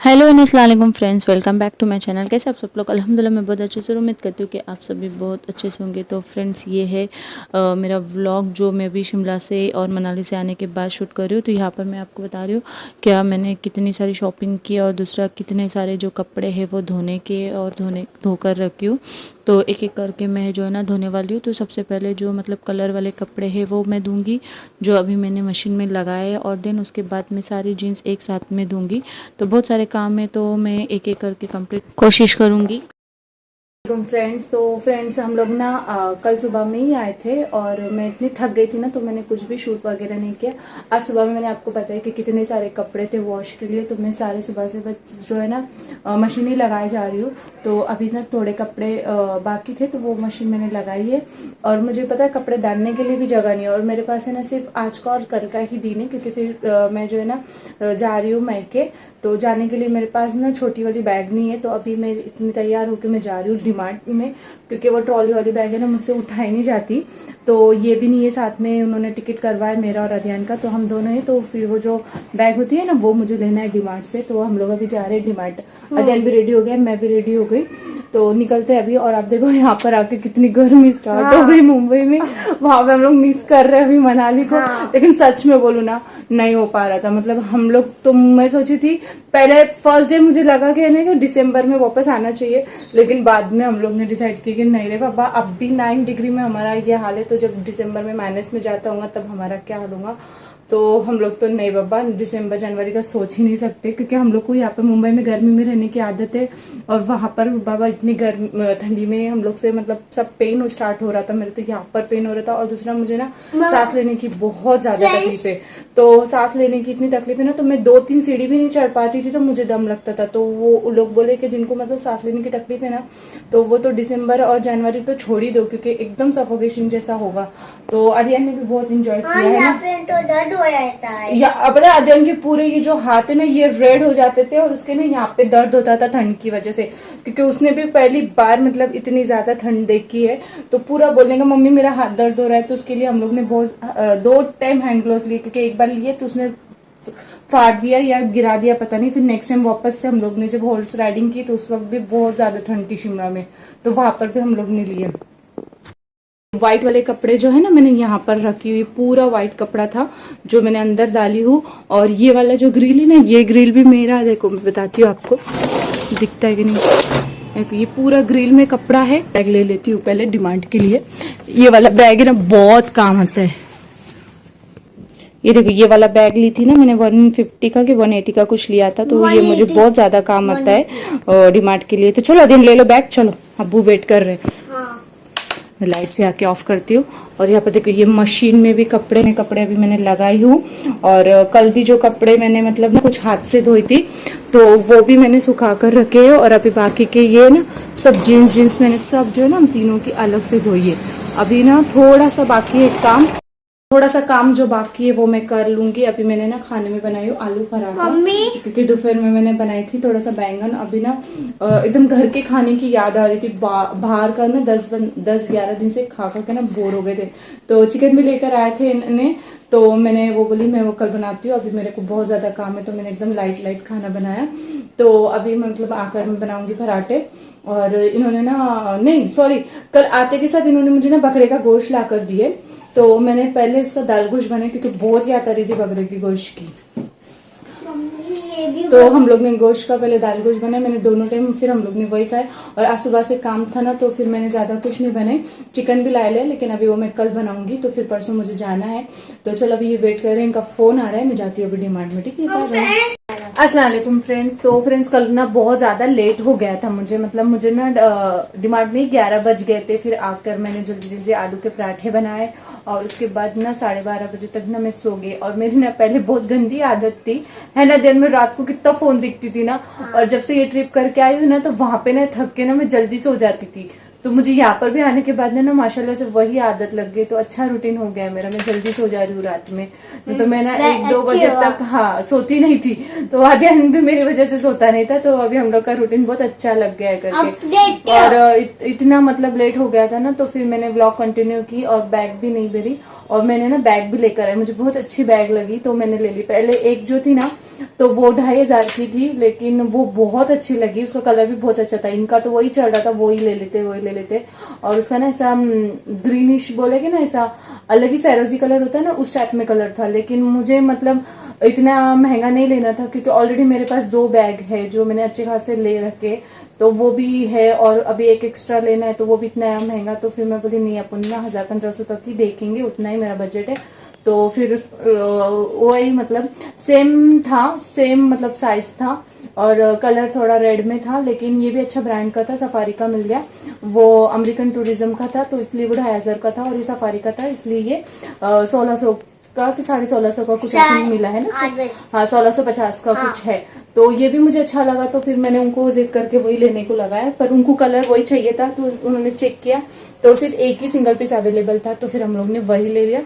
Hello and अस्सलाम वालेकुम friends, welcome back to my channel. कैसे आप सब लोग? अल्हम्दुलिल्लाह मैं बहुत अच्छे से उम्मीद करती हूँ कि आप सभी बहुत अच्छे से होंगे। तो फ्रेंड्स, ये है मेरा व्लॉग जो मैं भी शिमला से और मनाली से आने के बाद शूट कर रही हूँ। तो यहाँ पर मैं आपको बता रही हूँ क्या मैंने कितनी सारी शॉपिंग की और दूसरा कितने सारे जो कपड़े हैं वो धोने के और धोकर रखी हूँ। तो एक एक करके मैं जो है ना धोने वाली हूँ। तो सबसे पहले जो मतलब कलर वाले कपड़े हैं वो मैं दूँगी, जो अभी मैंने मशीन में लगाए हैं, और देन उसके बाद मैं सारी जीन्स एक साथ में दूँगी। तो बहुत सारे काम है तो मैं एक एक करके कंप्लीट कोशिश करूँगी। फ्रेंड्स, तो फ्रेंड्स हम लोग ना कल सुबह में ही आए थे और मैं इतनी थक गई थी ना, तो मैंने कुछ भी शूट वगैरह नहीं किया। आज सुबह में मैंने आपको बताया कि कितने सारे कपड़े थे वॉश के लिए, तो मैं सारे सुबह से बस जो है ना मशीन ही लगाई जा रही हूँ। तो अभी ना थोड़े कपड़े बाकी थे तो वो मशीन मैंने लगाई है। और मुझे पता है कपड़े डालने के लिए भी जगह नहीं है, और मेरे पास है ना सिर्फ आज का और कल का ही दिन है, क्योंकि फिर मैं जो है ना जा रही हूँ मायके। तो जाने के लिए मेरे पास ना छोटी वाली बैग नहीं है, तो अभी मैं इतनी तैयार होकर मैं जा रही हूँ डिमार्ट में, क्योंकि वो ट्रॉली वाली बैग है ना मुझसे उठाई नहीं जाती। तो ये भी नहीं है, साथ में उन्होंने टिकट करवाया मेरा और अध्ययन का, तो हम दोनों ही। तो फिर वो जो बैग होती है ना वो मुझे लेना है डिमार्ट से। तो हम लोग अभी जा रहे हैं डिमार्ट। अध्ययन भी रेडी हो गया, मैं भी रेडी हो गई, तो निकलते हैं अभी। और आप देखो यहाँ पर आके कितनी गर्मी स्टार्ट हो गई मुंबई में। वहां पे हम लोग मिस कर रहे हैं अभी मनाली को। लेकिन सच में बोलूँ ना, नहीं हो पा रहा था। मतलब हम लोग तो, मैं सोची थी पहले फर्स्ट डे मुझे लगा कि नहीं कि दिसंबर में वापस आना चाहिए, लेकिन बाद में हम लोग ने डिसाइड किया कि नहीं रे बाबा, अब भी 9 डिग्री में हमारा ये हाल है, तो जब दिसंबर में माइनस में जाता होगा तब हमारा क्या हाल होगा। तो हम लोग तो नहीं बाबा, दिसंबर जनवरी का सोच ही नहीं सकते, क्योंकि हम लोग को यहाँ पे मुंबई में गर्मी में रहने की आदत है। और वहां पर बाबा इतनी गर्मी ठंडी में हम लोग से मतलब सब पेन स्टार्ट हो रहा था। मेरे तो यहाँ पर पेन हो रहा था, और दूसरा मुझे ना सांस लेने की बहुत ज्यादा तकलीफ है। तो सांस लेने की इतनी तकलीफ है ना, तो मैं 2-3 सीढ़ी भी नहीं चढ़ पाती थी, तो मुझे दम लगता था। तो वो लोग बोले कि जिनको मतलब सांस लेने की तकलीफ है ना, तो वो तो दिसंबर और जनवरी तो छोड़ ही दो, क्योंकि एकदम सफोकेशन जैसा होगा। तो अध्ययन ने भी बहुत इंजॉय किया है ना। तो दर्द हो जाता है। या पता है, अध्ययन के पूरे ये जो हाथ है ना ये रेड हो जाते थे, और उसके ना यहाँ पे दर्द होता था ठंड की वजह से, क्योंकि उसने भी पहली बार मतलब इतनी ज्यादा ठंड देखी है। तो पूरा बोलेगा मम्मी मेरा हाथ दर्द हो रहा है। तो उसके लिए हम लोग ने बहुत 2 टाइम हैंड ग्लोव्स लिए, क्योंकि एक बार लिए तो उसने फाड़ दिया या गिरा दिया पता नहीं। फिर नेक्स्ट टाइम वापस से हम लोग ने जब हॉर्स राइडिंग की तो उस वक्त भी बहुत ज्यादा ठंड थी शिमला में, तो वहां पर भी हम लोग ने लिए। व्हाइट वाले कपड़े जो है ना मैंने यहाँ पर रखी हुई, पूरा व्हाइट कपड़ा था जो मैंने अंदर डाली हूँ। और ये वाला जो ग्रिल है ना, ये ग्रिल भी मेरा, देखो मैं बताती हूँ आपको, दिखता है कि नहीं। ये पूरा ग्रिल में कपड़ा है। बैग ले लेती हूँ पहले डिमांड के लिए। ये वाला बैग है ना बहुत काम आता है। ये देखो, ये वाला बैग ली थी ना मैंने 150 का कि 180 का कुछ लिया था, तो ये मुझे बहुत ज्यादा काम आता है डिमांड के लिए। तो चलो दिन ले लो बैग, चलो अब्बू वेट कर रहे हैं। मैं लाइट से आके ऑफ करती हूँ। और यहाँ पर देखो ये मशीन में भी कपड़े अभी मैंने लगाई हूँ। और कल भी जो कपड़े मैंने मतलब ना कुछ हाथ से धोई थी, तो वो भी मैंने सुखा कर रखे हैं। और अभी बाकी के ये ना सब जीन्स मैंने सब जो है ना हम तीनों की अलग से धोई है। अभी ना थोड़ा सा बाकी है काम, थोड़ा सा काम जो बाकी है वो मैं कर लूंगी। अभी मैंने ना खाने में बनाई हूँ आलू पराठा, क्योंकि दोपहर में मैंने बनाई थी थोड़ा सा बैंगन। अभी ना एकदम घर के खाने की याद आ रही थी। बाहर का ना 10-11 दिन से खा खा के ना बोर हो गए थे। तो चिकन भी लेकर आए थे इन्होंने, तो मैंने वो बोली मैं वो कल बनाती हूँ, अभी मेरे को बहुत ज्यादा काम है, तो मैंने एकदम लाइट खाना बनाया। तो अभी मतलब आकर मैं बनाऊंगी पराठे। और इन्होंने ना, नहीं सॉरी, कल आते के साथ इन्होंने मुझे ना बकरे का गोश्त ला कर दिए। तो मैंने पहले उसका दाल गोश्त बनाई, क्योंकि बहुत याद आ रही थी बकरे की गोश्त की। तो हम लोग ने गोश्त का पहले दाल गोश्त बनाया मैंने दोनों टाइम, फिर हम लोग ने वही खाया। और आज सुबह से काम था ना, तो फिर मैंने ज्यादा कुछ नहीं बनाई। चिकन भी ला लिया, लेकिन अभी वो मैं कल बनाऊंगी, तो फिर परसों मुझे जाना है। तो चलो अभी ये वेट कर रहे हैं, इनका फोन आ रहा है, मैं जाती हूँ अभी डिमांड में, ठीक है। अस्सलाम वालेकुम फ्रेंड्स। तो फ्रेंड्स कल ना बहुत ज्यादा लेट हो गया था मुझे, मतलब मुझे ना डिमांड में 11 बज गए थे। फिर आकर मैंने जल्दी आलू के पराठे बनाए, और उसके बाद ना 12:30 बजे तक ना मैं सो गई। और मेरी ना पहले बहुत गंदी आदत थी, है ना, दिन में रात को कितना फोन दिखती थी ना। और जब से ये ट्रिप करके आई हूँ ना, तो वहां पे ना थक के ना मैं जल्दी सो जाती थी। तो मुझे यहाँ पर भी आने के बाद ना माशाल्लाह से वही आदत लग गई, तो अच्छा रूटीन हो गया मेरा। मैं जल्दी सो जा रही हूँ रात में, तो मैं ना 1-2 बजे तक हाँ सोती नहीं थी। तो अध्ययन भी मेरी वजह से सोता नहीं था। तो अभी हम लोग का रूटीन बहुत अच्छा लग गया है करके। और इतना मतलब लेट हो गया था ना, तो फिर मैंने व्लॉग कंटिन्यू की, और बैग भी नहीं बेरी। और मैंने ना बैग भी लेकर आई, मुझे बहुत अच्छी बैग लगी, तो मैंने ले ली। पहले एक जो थी ना तो वो 2500 की थी, लेकिन वो बहुत अच्छी लगी, उसका कलर भी बहुत अच्छा था। इनका तो वही चल रहा था, वही ले लेते। और उसका ना ऐसा ग्रीनिश बोलेगे ना, ऐसा अलग ही फेरोजी कलर होता है ना, उस टाइप में कलर था। लेकिन मुझे मतलब इतना महंगा नहीं लेना था, क्योंकि ऑलरेडी मेरे पास 2 बैग है जो मैंने अच्छे खासे ले रखे, तो वो भी है और अभी एक एक्स्ट्रा लेना है, तो वो भी इतना महंगा। तो फिर मैं बोली नहीं, अपन ना 1000-1500 तक ही देखेंगे, उतना ही मेरा बजट है। तो फिर वही मतलब सेम था, सेम मतलब साइज था, और कलर थोड़ा रेड में था, लेकिन ये भी अच्छा ब्रांड का था, सफारी का मिल गया। वो अमेरिकन टूरिज्म का था, तो इसलिए वो 2500 का था, और ये सफारी का था, इसलिए ये 1600 का कि 1650 का कुछ ऐसा मिला है ना। हाँ, 1650 का कुछ है। तो ये भी मुझे अच्छा लगा, तो फिर मैंने उनको जिद करके वही लेने को लगाया। पर उनको कलर वही चाहिए था, तो उन्होंने चेक किया तो सिर्फ एक ही सिंगल पीस अवेलेबल था, तो फिर हम लोग ने वही ले लिया,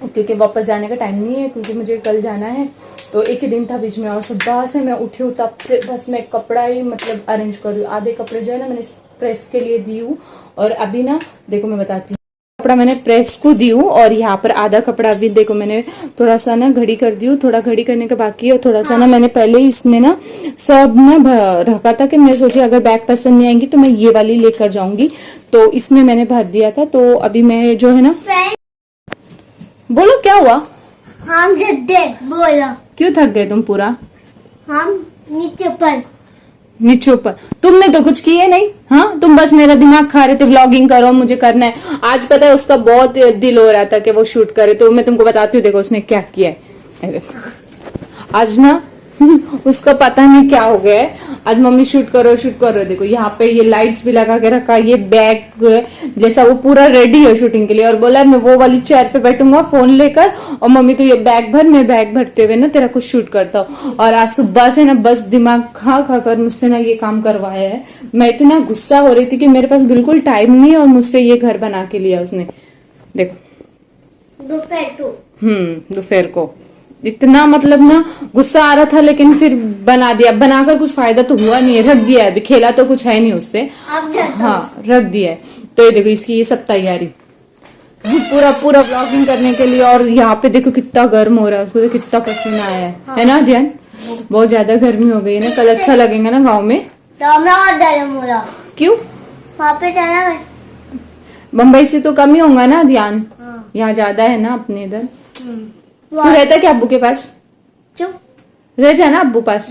क्योंकि वापस जाने का टाइम नहीं है, क्योंकि मुझे कल जाना है। तो एक ही दिन था बीच में, और सुबह से मैं उठी हूँ तब से बस मैं कपड़ा ही मतलब अरेंज कर रही हूँ। आधे कपड़े जो है ना मैंने प्रेस के लिए दी हूँ, और अभी ना देखो मैं बताती हूँ, कपड़ा मैंने प्रेस को दी हूँ, और यहाँ पर आधा कपड़ा अभी देखो मैंने थोड़ा सा ना घड़ी कर दी हूँ, थोड़ा घड़ी करने का बाकी है, और थोड़ा सा ना मैंने पहले ही इसमें ना सब ना रखा था, कि मैं सोची अगर बैग पसंद नहीं आएंगी तो मैं ये वाली लेकर जाऊंगी, तो इसमें मैंने भर दिया था। तो अभी मैं जो है ना, बोलो क्या हुआ? हम गड्ढे बोला, क्यों थक गए तुम पूरा? हम नीचे पर नीचे ऊपर तुमने तो कुछ किए नहीं। हाँ, तुम बस मेरा दिमाग खा रहे थे, व्लॉगिंग करो, मुझे करना है। आज पता है उसका बहुत दिल हो रहा था कि वो शूट करे, तो मैं तुमको बताती हूँ, देखो उसने क्या किया है आज ना उसका पता नहीं क्या हो गया है। आज मम्मी शूट करो, देखो यहाँ पे ये लाइट्स भी लगा के रखा, ये बैग जैसा वो पूरा रेडी है शूटिंग के लिए, और बोला मैं वो वाली चेयर पे बैठूंगा फोन लेकर, और मम्मी तो ये बैग भर, मैं बैग भरते हुए ना तेरा कुछ शूट करता हूँ। और आज सुबह से ना बस दिमाग खा खा कर मुझसे ना ये काम करवाया है। मैं इतना गुस्सा हो रही थी कि मेरे पास बिल्कुल टाइम नहीं है, और मुझसे ये घर बना के लिया उसने, देखो दोपहर को इतना मतलब ना गुस्सा आ रहा था, लेकिन फिर बना दिया। बनाकर कुछ फायदा तो हुआ नहीं है, रख दिया है, अभी खेला तो कुछ है नहीं उससे। हाँ, रख दिया है। तो ये देखो इसकी ये सब तैयारी पूरा व्लॉगिंग करने के लिए। और यहाँ पे देखो कितना गर्म हो रहा है, उसको तो कितना पसीना आया है ना ध्यान? बहुत ज्यादा गर्मी हो गई है ना। कल अच्छा लगेगा ना गाँव में? क्यों? वहाँ पे जाना है। बम्बई से तो कम ही होगा ना ध्यान, यहाँ ज्यादा है ना अपने इधर। तू रहता क्या अब्बू के पास? चुप रह जाना अब्बू पास।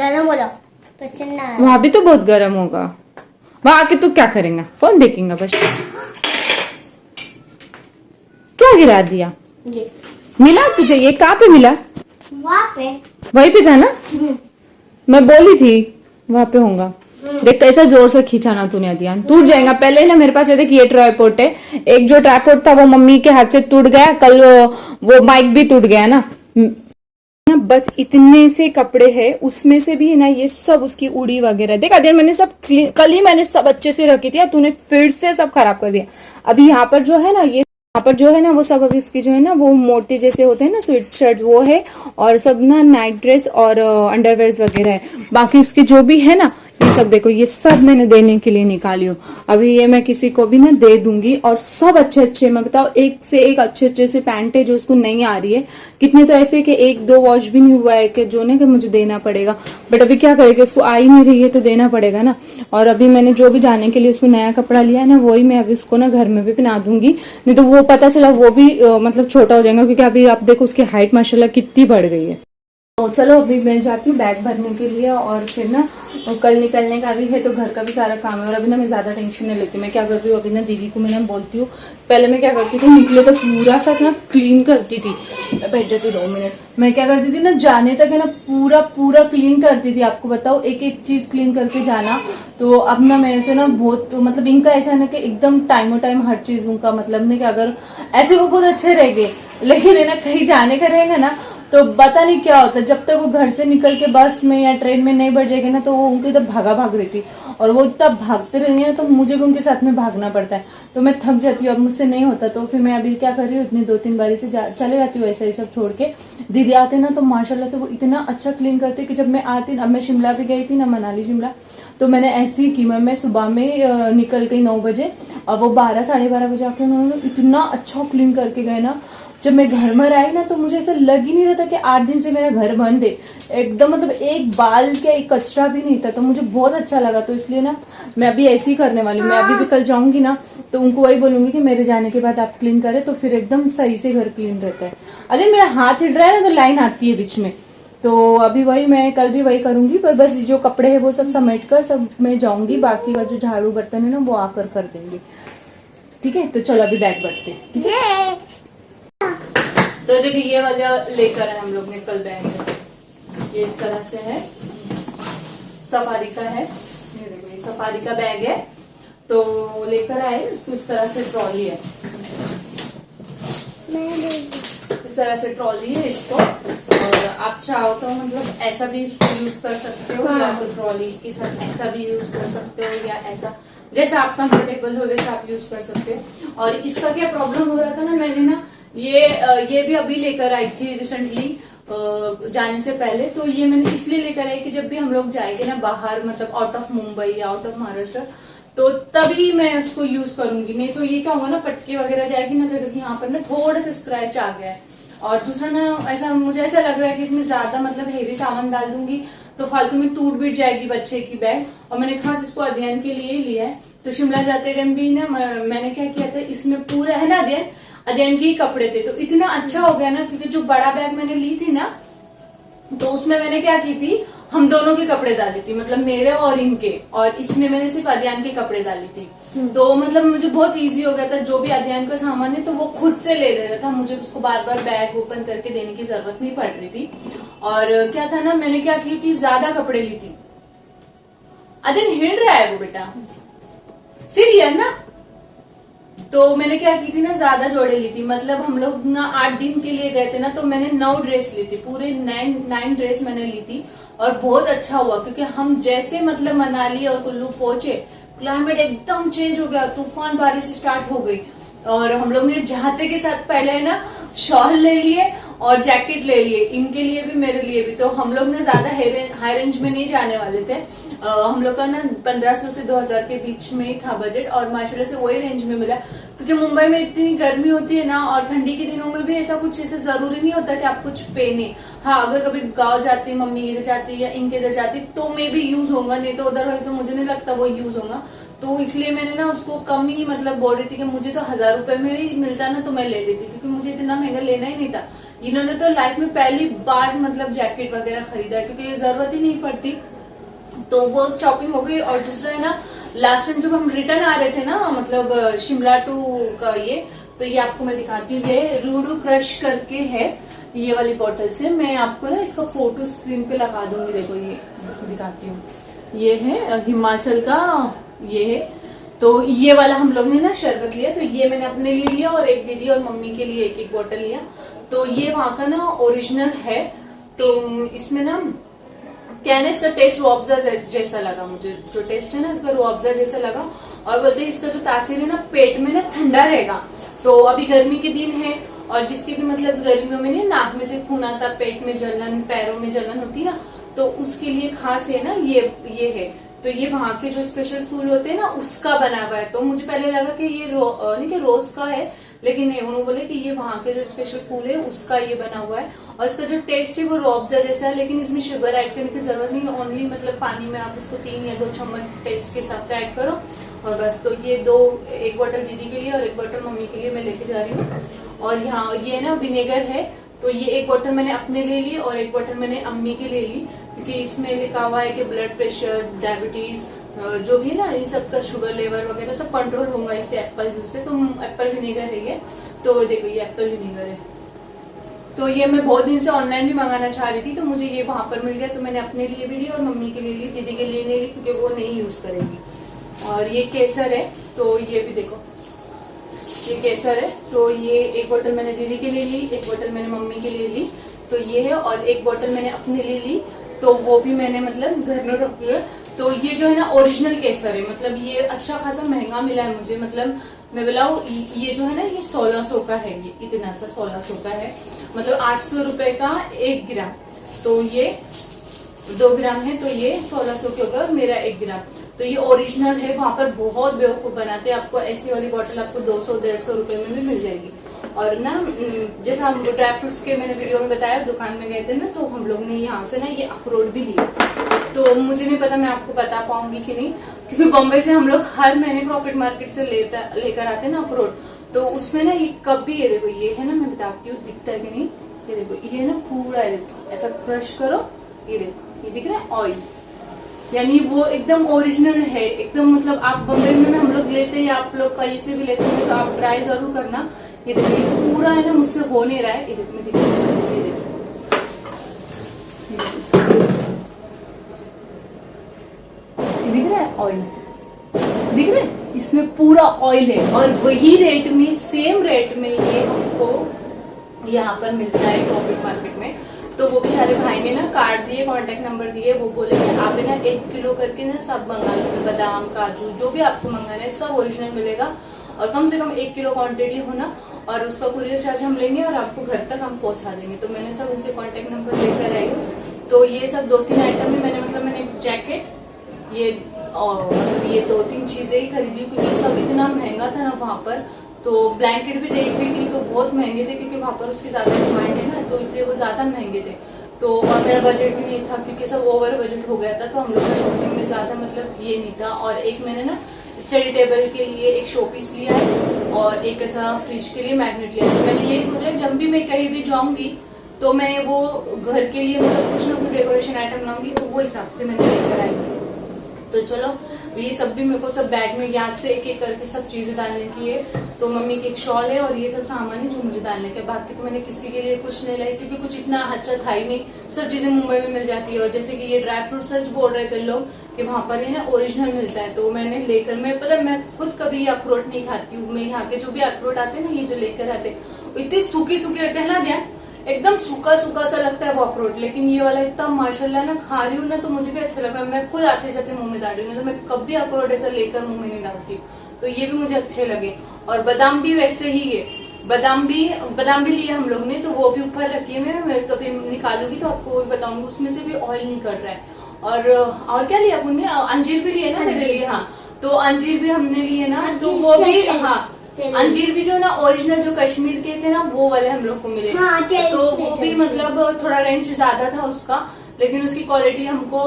वहां भी तो बहुत गर्म होगा, वहां आके तू क्या करेगा? फोन देखेगा बस। क्या गिरा दिया? ये मिला तुझे? ये कहाँ पे मिला? वहाँ पे वहीं पे था ना, मैं बोली थी वहां पे होगा। देख कैसा जोर से खींचा ना तूने ध्यान, टूट जाएगा। पहले ना मेरे पास ये देख, ये ट्राइपॉड है, एक जो ट्राइपॉड था वो मम्मी के हाथ से टूट गया, कल वो माइक भी टूट गया ना। बस इतने से कपड़े हैं, उसमें से भी ना ये सब उसकी उड़ी वगैरह देख अध्ययन, मैंने सब कल ही मैंने सब अच्छे से रखी थी, तूने फिर से सब खराब कर दिया। अभी यहाँ पर जो है ना, ये यहाँ पर जो है ना वो सब अभी उसकी जो है ना वो मोटे जैसे होते हैं ना स्वेट शर्ट, वो है, और सब ना नाइट ड्रेस और अंडरवेयर वगैरह है। बाकी उसकी जो भी है ना ये सब देखो, ये सब मैंने देने के लिए निकाली हूँ। अभी ये मैं किसी को भी ना दे दूंगी। और सब अच्छे अच्छे, मैं बताऊँ एक से एक अच्छे से पैंट है जो उसको नहीं आ रही है। कितने तो ऐसे कि 1-2 वॉश भी नहीं हुआ है, कि जो ना कि मुझे देना पड़ेगा। बट अभी क्या करेगी, उसको आ ही नहीं रही है तो देना पड़ेगा ना। और अभी मैंने जो भी जाने के लिए उसको नया कपड़ा लिया है ना, वही मैं अभी उसको ना घर में भी पहना दूंगी, नहीं तो वो पता चला वो भी मतलब छोटा हो जाएगा, क्योंकि अभी आप देखो उसकी हाइट माशाल्लाह कितनी बढ़ गई है। तो चलो अभी मैं जाती हूँ बैग भरने के लिए, और फिर ना कल निकलने का भी है, तो घर का भी सारा काम है। और अभी ना मैं ज्यादा टेंशन नहीं लेती। मैं क्या कर रही हूँ अभी ना, दीदी को मैं ना बोलती हूँ, पहले मैं क्या करती थी, निकले तो पूरा सा ना क्लीन करती थी। बैठ जाती 2 मिनट। मैं क्या करती थी ना, जाने तक है ना पूरा क्लीन करती थी। आपको बताओ एक एक चीज क्लीन करके जाना। तो अब ना मैं ऐसे ना बहुत मतलब इनका ऐसा है ना कि एकदम टाइम हर चीज उनका मतलब नहीं कि अगर ऐसे वो बहुत अच्छे रहेंगे, लेकिन है ना कहीं जाने का रहेगा ना तो पता नहीं क्या होता है। जब तक वो घर से निकल के बस में या ट्रेन में नहीं बैठ जाएगी ना, तो वो उनकी तब भाग रही थी, और वो इतना भागते रहेंगे ना, तो मुझे भी उनके साथ में भागना पड़ता है, तो मैं थक जाती हूँ। अब मुझसे नहीं होता, तो फिर मैं अभी क्या कर रही हूँ, इतनी 2-3 बारी से चले जाती हूँ ऐसा ही सब छोड़ के। दीदी आते ना तो माशाल्लाह से वो इतना अच्छा क्लीन करते कि जब मैं आती, अब मैं शिमला भी गई थी ना, मनाली शिमला, तो मैंने ऐसे ही की। मैं सुबह में निकल गई 9 बजे, और वो 12-12:30 बजे आके उन्होंने इतना अच्छा क्लीन करके गए ना, जब मैं घर में आई ना तो मुझे ऐसा लग ही नहीं रहा था कि 8 दिन से मेरा घर बंद है एकदम, मतलब एक बाल का एक कचरा भी नहीं था। तो मुझे बहुत अच्छा लगा, तो इसलिए ना मैं अभी ऐसे ही करने वाली हूँ। मैं अभी भी कल जाऊंगी ना तो उनको वही बोलूंगी कि मेरे जाने के बाद आप क्लीन करें, तो फिर एकदम सही से घर क्लीन रहता है। अरे मेरा हाथ हिल रहा है ना तो लाइन आती है बीच में, तो अभी वही मैं कल भी वही करूंगी। पर बस जो कपड़े है वो सब समेट कर सब मैं जाऊंगी, बाकी का जो झाड़ू बर्तन है ना वो आकर कर देंगे, ठीक है। तो चलो अभी बैग बढ़ते हैं, ठीक है। तो देखिए ये वाला लेकर है हम लोग ने कल बैग, ये इस तरह से है, सफारी का है। ये देखो ये सफारी का बैग है, तो लेकर आए। उसको इस तरह से ट्रॉली है, इस तरह से ट्रॉली है इसको। और आप चाहो तो मतलब ऐसा भी इसको यूज कर सकते हो, या तो ट्रॉली के साथ ऐसा भी यूज कर सकते हो, या ऐसा जैसा आप कंफर्टेबल हो वैसा आप यूज कर सकते हो। और इसका क्या प्रॉब्लम हो रहा था ना, मैंने ना ये भी अभी लेकर आई थी रिसेंटली जाने से पहले। तो ये मैंने इसलिए लेकर आई कि जब भी हम लोग जाएंगे ना बाहर, मतलब आउट ऑफ मुंबई या आउट ऑफ महाराष्ट्र, तो तभी मैं उसको यूज करूंगी। नहीं तो ये क्या होगा ना, पटके वगैरह जाएगी ना तो देखिए यहाँ पर ना थोड़ा सा स्क्रैच आ गया है। और दूसरा ना ऐसा मुझे ऐसा लग रहा है कि इसमें ज्यादा मतलब हेवी सामान डाल दूंगी तो फालतू में टूट बीट जाएगी बच्चे की बैग। और मैंने खास इसको अध्ययन के लिए ही लिया है। तो शिमला जाते टाइम भी ना मैंने क्या किया था, इसमें पूरा है ना अध्ययन के ही कपड़े थे। तो इतना अच्छा हो गया ना, क्योंकि जो बड़ा बैग मैंने ली थी ना तो उसमें मैंने क्या की थी, हम दोनों के कपड़े डाली थी, मतलब मेरे और इनके। और इसमें मैंने सिर्फ अध्ययन के कपड़े डाली थी। तो मतलब मुझे बहुत इजी हो गया था, जो भी अध्ययन का सामान है तो वो खुद से ले रहा था, मुझे उसको बार बार बैग ओपन करके देने की जरूरत नहीं पड़ रही थी। और क्या था ना, मैंने क्या की थी, ज्यादा कपड़े ली थी। अध्ययन हिल रहा है वो बेटा, सीरियर ना। तो मैंने क्या की थी ना, ज्यादा जोड़े ली थी। मतलब हम लोग ना 8 दिन के लिए गए थे ना, तो मैंने 9 ड्रेस ली थी, पूरे 9 ड्रेस मैंने ली थी। और बहुत अच्छा हुआ, क्योंकि हम जैसे मतलब मनाली और कुल्लू पहुंचे, क्लाइमेट एकदम चेंज हो गया, तूफान बारिश स्टार्ट हो गई। और हम लोग ने जाते के साथ पहले ना शॉल ले लिए और जैकेट ले लिए, इनके लिए भी मेरे लिए भी। तो हम लोग ने ज्यादा हाई रेंज में नहीं जाने वाले थे। हम लोग का ना 1500 से 2000 के बीच में ही था बजट, और माशाल्लाह से वही रेंज में मिला। क्योंकि मुंबई में इतनी गर्मी होती है ना, और ठंडी के दिनों में भी ऐसा कुछ ऐसे जरूरी नहीं होता कि आप कुछ पहने। हाँ, अगर कभी गाँव जाती, मम्मी इधर जाती या इनके इधर जाती तो मे भी यूज होगा, नहीं तो उधर वैसे मुझे नहीं लगता वो यूज होगा। तो इसलिए मैंने ना उसको कम ही मतलब बोल रही थी कि मुझे तो 1000 रुपए में ही मिलता ना तो मैं ले लेती, क्योंकि मुझे इतना महंगा लेना ही नहीं था। इन्होंने तो लाइफ में पहली बार मतलब जैकेट वगैरह खरीदा, क्योंकि ये जरूरत ही नहीं पड़ती। तो वो शॉपिंग हो गई। और दूसरा है ना, लास्ट टाइम जब हम रिटर्न आ रहे थे ना, मतलब शिमला टू का ये, तो ये आपको मैं दिखाती हूँ, ये रूडू क्रश करके है, ये वाली बॉटल से। मैं आपको ना इसका फोटो स्क्रीन पे लगा दूंगी, देखो ये दिखाती हूँ। ये है हिमाचल का, ये है। तो ये वाला हम लोग ने ना शरबत लिया, तो ये मैंने अपने लिए लिया और एक दीदी और मम्मी के लिए एक बोतल लिया। तो ये वहां का ना ओरिजिनल है। तो इसमें ना क्या है ना, इसका टेस्ट रुअफ़ज़ा जैसा लगा मुझे, जो टेस्ट है ना इसका रुअफ़ज़ा जैसा लगा। और बोलते हैं इसका जो तासीर है ना पेट में ना ठंडा रहेगा। तो अभी गर्मी के दिन है, और जिसके भी मतलब गर्मियों में नहीं नाक में से खून आता, पेट में जलन, पैरों में जलन होती ना, तो उसके लिए खास है ना ये है। तो ये वहां के जो स्पेशल फूल होते हैं ना उसका बना हुआ है। तो मुझे पहले लगा कि ये नहीं कि रोज का है, लेकिन नहीं, उन्होंने बोले कि ये वहां के जो स्पेशल फूल है उसका ये बना हुआ है। और इसका जो टेस्ट है वो रुअफ़ज़ा जैसा है, लेकिन इसमें शुगर ऐड करने की जरूरत नहीं है। ओनली मतलब पानी में आप इसको 3 या 2 चम्मच टेस्ट के हिसाब से ऐड करो और बस। तो ये एक बोतल दीदी के लिए और एक बोतल मम्मी के लिए मैं लेके जा रही हूँ। और यहाँ ये ना विनेगर है, तो ये एक बोतल मैंने अपने ले ली और एक बोतल मैंने अम्मी के ले ली, क्योंकि इसमें लिखा हुआ है कि ब्लड प्रेशर, डायबिटीज जो भी है ना, इन सब का शुगर लेवल वगैरह सब कंट्रोल होगा इससे, एप्पल जूस से। तो एप्पल विनेगर है ये। तो देखो ये एप्पल विनेगर है। तो ये मैं बहुत दिन से ऑनलाइन भी मंगाना चाह रही थी, तो मुझे ये वहां पर मिल गया। तो मैंने अपने लिए भी ली और मम्मी के लिए ली, दीदी के लिए नहीं ली क्योंकि वो नहीं यूज करेगी। और ये केसर है, तो ये भी देखो ये केसर है। तो ये एक बोतल मैंने दीदी के लिए ली, एक बोतल मैंने मम्मी के लिए ली, तो ये है। और एक बोतल मैंने अपने लिए ली, तो वो भी मैंने मतलब घर में रखी है। तो ये जो है ना ओरिजिनल केसर है, मतलब ये अच्छा खासा महंगा मिला है मुझे। मतलब मैं बताऊँ, ये जो है ना ये 1600 का है, ये इतना सा 1600 का है, मतलब 800 रुपए का 1 ग्राम। तो ये 2 ग्राम है, तो ये 1600 के होगा, मेरा 1 ग्राम। तो ये ओरिजिनल है। वहां पर बहुत बेवकूफ बनाते हैं, आपको ऐसी वाली बोतल आपको 200-150 रुपए में भी मिल जाएगी। और ना जैसे हम ड्राई फ्रूट्स के मैंने वीडियो में बताया दुकान में गए थे ना, तो हम लोग ने यहाँ से ना ये अखरोट भी लिया। तो मुझे नहीं पता मैं आपको बता पाऊंगी कि नहीं, क्योंकि बॉम्बे से हम लोग हर महीने प्रॉफिट मार्केट से लेकर आते हैं ना अखरोट। तो उसमें ना ये कभी, ये देखो ये है ना, मैं बताती हूँ दिखता है कि नहीं, ये देखो ये ना पूरा है, देखो ऐसा क्रश करो, ये देखो ये दिख रहा है ऑयल, यानी वो एकदम ओरिजिनल है एकदम। मतलब आप बम्बई में हम लोग लेते हैं या आप लोग कहीं से भी लेते हैं तो आप ट्राई जरूर करना। ये देखिए पूरा है ना, मुझसे हो नहीं रहा है, ये देखो मैं दिख रहा है, ये देखो दिख रहा है ऑयल, दिख रहा है, इसमें पूरा ऑयल है। और वही रेट में, सेम रेट में ये हमको यहाँ पर मिलता है प्रॉफिट मार्केट में। तो वो बेचारे भाई ने ना कार्ड दिए, कांटेक्ट नंबर दिए, वो बोले कि आप ना 1 किलो करके ना सब मंगा लो, बादाम काजू जो भी आपको मंगाना है सब ओरिजिनल मिलेगा, और कम से कम 1 किलो क्वांटिटी होना, और उसका कुरियर चार्ज हम लेंगे और आपको घर तक हम पहुंचा देंगे। तो मैंने सब इनसे कांटेक्ट नंबर लेकर आई हूँ। तो ये सब 2-3 आइटम में मैंने जैकेट, ये मतलब ये 2-3 चीजें ही खरीदी, क्योंकि सब इतना महंगा था ना वहाँ पर। तो ब्लैंकेट भी देख रही थी तो बहुत महंगे थे, क्योंकि वहाँ पर उसकी ज्यादा डिमांड है ना, तो इसलिए वो ज्यादा महंगे थे। तो और मेरा बजट भी नहीं था, क्योंकि सब ओवर बजट हो गया था, तो हम लोग का शॉपिंग में ज्यादा मतलब ये नहीं था। और एक मैंने ना स्टडी टेबल के लिए एक शो पीस लिया है, और एक ऐसा फ्रिज के लिए मैग्नेट लिया है। तो मैंने यही सोचा जब भी मैं कहीं भी जाऊंगी तो मैं वो घर के लिए मतलब कुछ ना कुछ डेकोरेशन आइटम लाऊंगी, तो वो हिसाब से मैंने लेकर आई। तो चलो ये सब भी मेरे को सब बैग में याद से एक करके सब चीजें डालने की है। तो मम्मी की एक शॉल है और ये सब सामान है जो मुझे डालने के। बाकी तो मैंने किसी के लिए कुछ नहीं लाई, क्योंकि कुछ इतना अच्छा था ही नहीं, सब चीजें मुंबई में मिल जाती है। और जैसे कि ये ड्राई फ्रूट सच बोल रहे थे लोग कि वहां पर ये ना ओरिजिनल मिलता है, तो मैंने लेकर, मैं खुद कभी ये अखरोट नहीं खाती हूँ। मैं यहाँ के जो भी अखरोट आते हैं ना, ये जो लेकर आते इतने सूखे सूखे रहते हैं ना, ध्यान एकदम सूखा सूखा सा लगता है वो अखरोट। लेकिन ये वाला इतना माशाल्लाह ना, खा रही हूँ ना तो मुझे भी अच्छा लग रहा है। मैं खुद आते जाते मुंह में डाल रही हूँ, तो मैं कभी अखरोट ऐसा लेकर मुंह में नहीं डालती। तो ये भी मुझे अच्छे लगे। और बादाम भी वैसे ही है, बादाम भी लिए हम लोग ने, तो वो भी ऊपर रखी है। मैं कभी निकालूंगी तो आपको वो भी बताऊंगी, उसमें से भी ऑयल नहीं कट रहा है। और क्या लिया आपने? अंजीर भी लिए ना मेरे लिए। हाँ, तो अंजीर भी हमने लिए ना, तो वो भी, हाँ अंजीर भी जो ना ओरिजिनल जो कश्मीर के थे ना, वो वाले हम लोग को मिले। हाँ, तो वो भी मतलब थोड़ा रेंज ज्यादा था उसका, लेकिन उसकी क्वालिटी हमको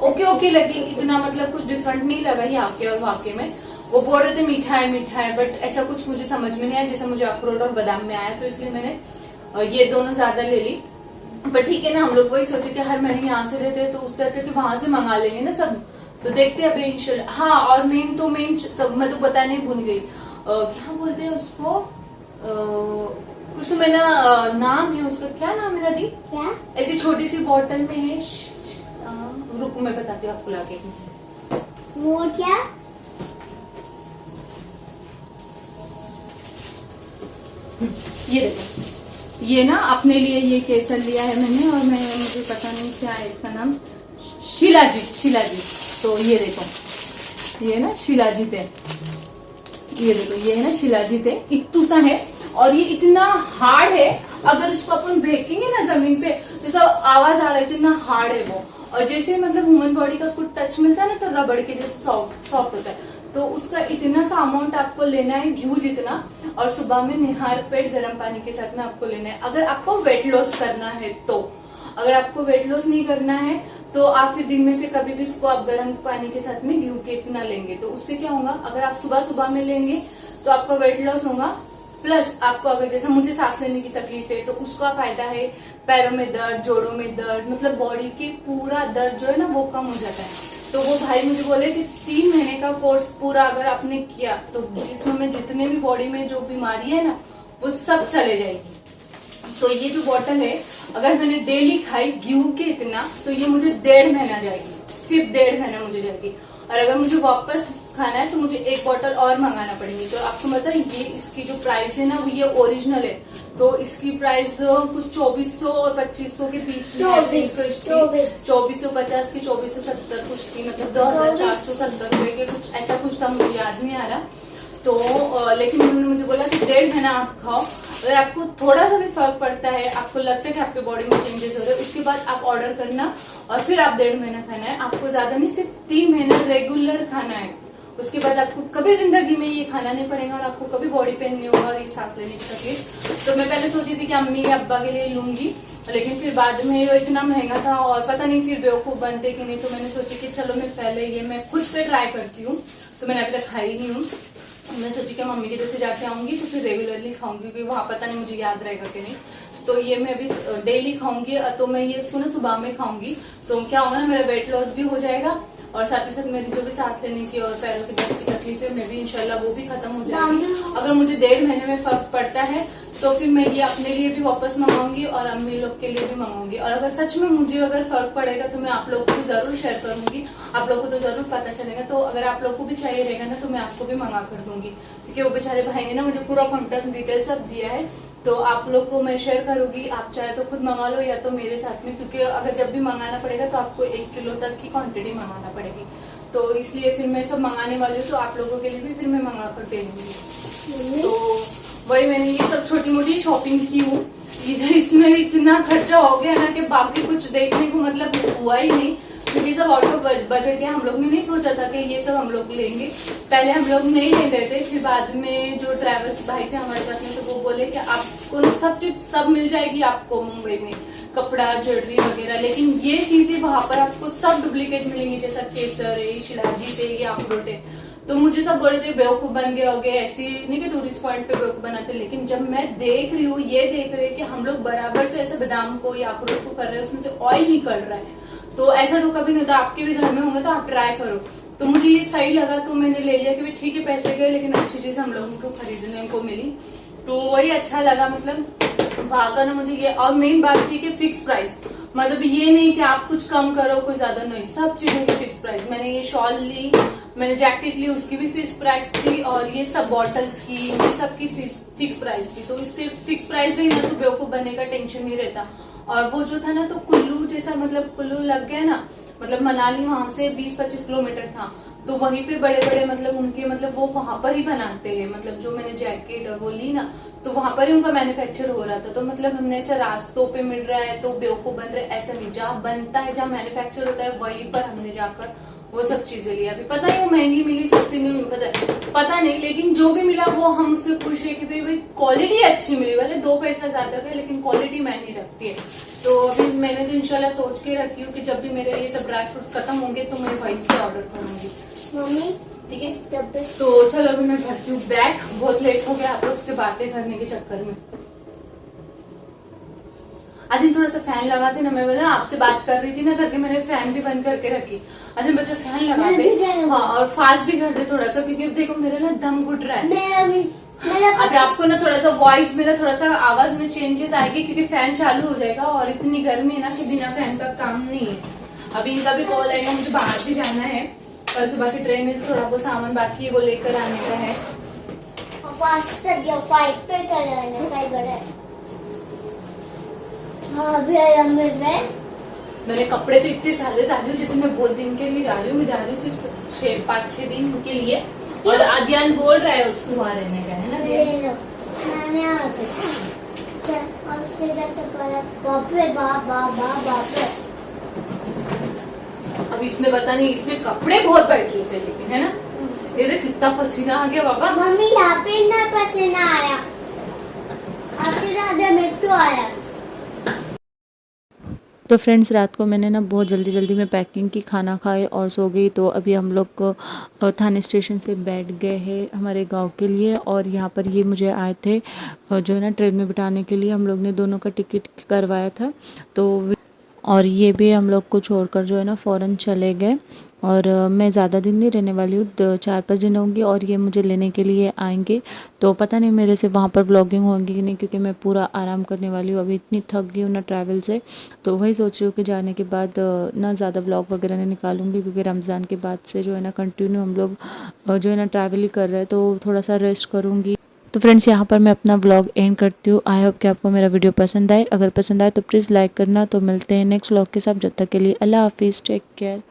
ओके लगी, इतना मतलब कुछ डिफरेंट नहीं लगा यहाँ के और वहाँ के में। वो बोल रहे थे मीठा है, बट ऐसा कुछ मुझे समझ में नहीं आया जैसा मुझे अखरोट और बादाम में आया। तो इसलिए मैंने ये दोनों ज्यादा ले ली। पर ठीक है ना, हम लोग वही सोचे कि हर महीने यहाँ से लेते हैं, तो उससे अच्छा कि वहां से मंगा लेंगे ना सब। तो देखते हैं अभी इंशाल्लाह। हाँ, और मेन सब मैं तो बताने भूल गई, क्या बोलते हैं उसको, कुछ तो मेरा नाम है उसका, क्या नाम है दादी? क्या? ऐसी छोटी सी बॉटल में है, रुको मैं बताती हूँ आपको लाके। वो क्या? ये देखो, ये ना अपने लिए ये केसर लिया है मैंने, और मुझे पता नहीं क्या है इसका नाम, शिलाजीत। तो ये देखो, ये ना शिलाजीत है, ये देखो ये है ना शिलाजीत है, इत्तू सा है, और ये इतना हार्ड है, अगर इसको अपन फेंकेंगे ना जमीन पे तो सब आवाज आ रहा है, इतना हार्ड है वो। और जैसे मतलब ह्यूमन बॉडी का उसको टच मिलता है ना, तो रबड़ के जैसे सॉफ्ट होता है। तो उसका इतना सा अमाउंट आपको लेना है, घी जितना, और सुबह में निहार पेट गर्म पानी के साथ में आपको लेना है, अगर आपको वेट लॉस करना है तो। अगर आपको वेट लॉस नहीं करना है तो आप फिर दिन में से कभी भी इसको आप गर्म पानी के साथ में घी के इतना लेंगे, तो उससे क्या होगा, अगर आप सुबह में लेंगे तो आपका वेट लॉस होगा, प्लस आपको अगर जैसे मुझे सांस लेने की तकलीफ है तो उसका फायदा है। पैरों में दर्द, जोड़ों में दर्द, मतलब बॉडी के पूरा दर्द जो है ना वो कम हो जाता है। तो वो भाई मुझे बोले कि 3 महीने का कोर्स पूरा अगर आपने किया तो जिसमें जितने भी बॉडी में जो बीमारी है ना वो सब चले जाएगी। तो ये जो बॉटल है, अगर मैंने डेली खाई घी के इतना, तो ये मुझे 1.5 महीना जाएगी, सिर्फ 1.5 महीना मुझे जाएगी। और अगर मुझे वापस खाना है तो मुझे 1 बॉटल और मंगाना पड़ेगी। तो आपको पता है ये इसकी जो प्राइस है ना, वो ये ओरिजिनल है, तो इसकी प्राइस कुछ 2400 और 2500 के बीच में, 2450 की 2470 कुछ थी, मतलब 2470 रुपए के कुछ ऐसा कुछ था, मुझे याद नहीं आ रहा। तो लेकिन उन्होंने मुझे बोला कि 1.5 महीना आप खाओ, अगर आपको थोड़ा सा भी फर्क पड़ता है, आपको लगता है कि आपके बॉडी में चेंजेस हो रहे हैं, उसके बाद आप ऑर्डर करना और फिर आप 1.5 महीना खाना है। आपको ज्यादा नहीं, सिर्फ 3 महीना रेगुलर खाना है। उसके बाद आपको कभी जिंदगी में ये खाना नहीं पड़ेगा और आपको कभी बॉडी पेन नहीं होगा और ये सांस लेने की तकलीफ। तो मैं पहले सोची थी कि अम्मी या अब्बा के लिए लूंगी, लेकिन फिर बाद में वो इतना महंगा था और पता नहीं फिर बेवकूफ बनते कि नहीं, तो मैंने सोची कि चलो मैं पहले ये मैं खुद पे ट्राई करती हूँ। तो मैंने अभी तक खाई नहीं हूँ। मैं सोची कि मम्मी के जैसे जाके आऊंगी तो फिर रेगुलरली खाऊंगी, क्योंकि वहाँ पता नहीं मुझे याद रहेगा कि नहीं। तो ये मैं अभी डेली खाऊंगी, तो मैं ये सुबह में खाऊंगी, तो क्या होगा ना, मेरा वेट लॉस भी हो जाएगा और साथ ही साथ मेरी जो भी सांस लेने की और पैरों की दर्द की तकलीफ है मैं भी इंशाल्लाह वो भी खत्म हो जाएगी। अगर मुझे 1.5 महीने में फर्क पड़ता है तो फिर मैं ये अपने लिए भी वापस मंगाऊंगी और अम्मी लोग के लिए भी मंगाऊंगी। और अगर सच में मुझे अगर फर्क पड़ेगा तो मैं आप लोग को भी जरूर शेयर करूंगी, आप लोग को तो जरूर पता चलेगा। तो अगर आप लोग को भी चाहिए रहेगा ना तो मैं आपको भी मंगा कर दूंगी, क्योंकि वो बेचारे भाई ने ना मुझे पूरा कॉन्टेक्ट डिटेल सब दिया है। तो आप लोग को मैं शेयर करूंगी, आप चाहे तो खुद मंगा लो या तो मेरे साथ में, क्योंकि अगर जब भी मंगाना पड़ेगा तो आपको 1 किलो तक की क्वांटिटी मंगाना पड़ेगी। तो इसलिए फिर मैं सब मंगाने वाली हूँ, तो आप लोगों के लिए भी फिर मैं मंगा कर दे दूंगी। तो वही मैंने ये सब छोटी मोटी शॉपिंग की हूँ। इसमें इतना खर्चा हो गया ना कि बाकी कुछ देखने को मतलब हुआ ही नहीं, क्योंकि सब आउट ऑफ बजट गया। हम लोग ने नहीं सोचा था कि ये सब हम लोग लेंगे, पहले हम लोग नहीं ले रहे थे, फिर बाद में जो ट्रैवल्स भाई थे हमारे साथ में तो वो बोले कि आपको सब चीज सब मिल जाएगी आपको मुंबई में, कपड़ा ज्वेलरी वगैरह, लेकिन ये चीजें वहां पर आपको सब डुप्लीकेट मिलेंगी, जैसा केसर है, शिलाजी थे, ये अखरोट है। तो मुझे सब बोले थे बेवकूफ बन गए हो गए, ऐसी नहीं कि टूरिस्ट पॉइंट पे बेवकूफ बनाते, लेकिन जब मैं देख रही हूँ, ये देख रहे हैं कि हम लोग बराबर से ऐसे बादाम को या अखरोट को कर रहे हैं, उसमें से ऑयल निकल रहा है, तो ऐसा तो कभी नहीं था। आपके भी घर में होंगे तो आप ट्राई करो। तो मुझे ये सही लगा तो मैंने ले लिया कि ठीक है पैसे गए लेकिन अच्छी चीज हम लोगों को खरीदने को मिली, तो वही अच्छा लगा। मतलब वहां का ना मुझे ये, और मेन बात थी कि फिक्स प्राइस, मतलब ये नहीं कि आप कुछ कम करो कुछ ज्यादा, नहीं, सब चीजों की फिक्स प्राइस। मैंने ये शॉल ली, मैंने जैकेट ली, उसकी भी फिक्स प्राइस थी, और ये सब बॉटल्स की, ये सब की फिक्स प्राइस थी। तो इससे फिक्स प्राइस रही ना तो बेवकूफ बनने का टेंशन नहीं रहता। और वो जो था ना तो कुल्लू जैसा, मतलब कुल्लू लग गया ना, मतलब मनाली वहां से 20-25 किलोमीटर था, तो वहीं पे बड़े बड़े मतलब उनके मतलब वो वहां पर ही बनाते हैं। मतलब जो मैंने जैकेट और वो ली ना तो वहां पर ही उनका मैन्युफैक्चर हो रहा था। तो मतलब हमने ऐसा रास्तों पे मिल रहा है तो बेवकूफ बन रहे, ऐसा नहीं, जहाँ बनता है जहाँ मैन्युफैक्चर होता है वहीं पर हमने जाकर वो सब चीजें ली। अभी पता नहीं वो महंगी मिली सस्ती नहीं मिली, पता नहीं, लेकिन जो भी मिला वो हम उससे खुश है कि भाई क्वालिटी अच्छी मिली, भले 2 पैसा ज्यादा गए लेकिन क्वालिटी मायने रखती है। तो अभी मैंने तो इंशाल्लाह सोच के रखी हूँ कि जब भी मेरे ये सब ड्राई फ्रूट्स खत्म होंगे तो मैं वहीं से ऑर्डर करूंगी। मम्मी ठीक है, तो चलो अभी मैं भरती हूँ बैग, बहुत लेट हो गया आप लोग से बातें करने के चक्कर में। आज थोड़ा सा फैन लगाते ना, मैं बोला आपसे बात कर रही थी ना करके मैंने फैन भी बंद करके रखी। आज बच्चा फैन लगाते, हाँ, और फास्ट भी कर दे थोड़ा सा, क्योंकि देखो मेरा ना दम घुट रहा है। अभी आपको ना थोड़ा सा वॉइस मेरा थोड़ा सा आवाज में चेंजेस आएगी, क्योंकि फैन चालू हो जाएगा और इतनी गर्मी है ना कि बिना फैन का काम नहीं है। अभी इनका भी कॉल आएगा, मुझे बाहर भी जाना है, कल सुबह की ट्रेन में थोड़ा बहुत सामान बाकी है वो लेकर आने का है। मैंने कपड़े तो इतने सारे डाली हूँ, जैसे मैं बहुत दिन के लिए जा रही हूँ, मैं जा रही हूँ सिर्फ 5-6 दिन के लिए, और आद्यान बोल रहा है उसको वहाँ रहने का, है ना? अब इसमें पता नहीं, इसमें कपड़े बहुत बैठ रहे थे लेकिन, है ना? ये देख कितना पसीना आ गया बाबा। मम्मी यहाँ पे ना पसीना आया, आपसे ज्यादा मेरे को आया। तो फ्रेंड्स रात को मैंने ना बहुत जल्दी में पैकिंग की, खाना खाए और सो गई। तो अभी हम लोग को थाने स्टेशन से बैठ गए हैं हमारे गांव के लिए, और यहाँ पर ये मुझे आए थे जो है ना ट्रेन में बिठाने के लिए। हम लोग ने दोनों का टिकट करवाया था, तो और ये भी हम लोग को छोड़कर जो है ना फ़ौरन चले गए। और मैं ज़्यादा दिन नहीं रहने वाली हूँ, 4-5 दिन होंगी, और ये मुझे लेने के लिए आएंगे। तो पता नहीं मेरे से वहाँ पर व्लॉगिंग होगी कि नहीं, क्योंकि मैं पूरा आराम करने वाली हूँ। अभी इतनी थक गई हूँ ना ट्रैवल से, तो वही सोच रही हूँ कि जाने के बाद ना ज़्यादा व्लॉग वगैरह नहीं निकालूंगी, क्योंकि रमज़ान के बाद से जो है ना कंटिन्यू हम लोग जो है ना ट्रैवल ही कर रहे हैं, तो थोड़ा सा रेस्ट करूँगी। तो फ्रेंड्स यहाँ पर मैं अपना व्लॉग एंड करती हूँ। आई होप कि आपको मेरा वीडियो पसंद आए। अगर पसंद आए तो प्लीज़ लाइक करना। तो मिलते हैं नेक्स्ट व्लॉग के साथ, जब तक के लिए अल्लाह हाफिज़, टेक केयर।